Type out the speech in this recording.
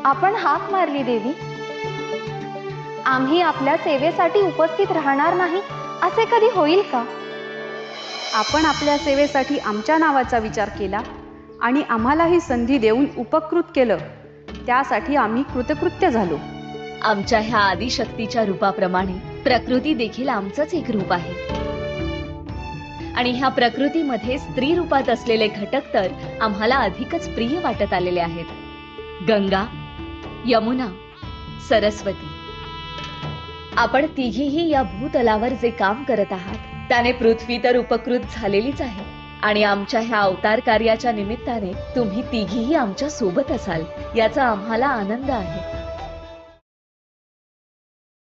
आपण हाक मारली देवी. आम्ही आपल्या सेवेसाठी उपस्थित राहणार नाही असे कधी होईल का? आपण आपल्या सेवेसाठी आमच्या नावाचा विचार केला आणि आम्हाला ही संधी देऊन उपकृत केलं, त्यासाठी आम्ही कृतकृत्य झालो. आमच्या ह्या आदिशक्तीच्या रूपाप्रमाणे प्रकृती देखील आमचंच एक रूप आहे आणि ह्या प्रकृतीमध्ये स्त्री रूपात असलेले घटक तर आम्हाला अधिकच प्रिय वाटत आलेले आहेत. गंगा, यमुना, सरस्वती, आपण तिघीही या भूतलावर जे काम करत आहात त्याने पृथ्वी तर उपकृत झालेलीच आहे आणि आमच्या ह्या अवतार कार्याच्या निमित्ताने तुम्ही तिघीही आमच्या सोबत असाल याचा आम्हाला आनंद आहे.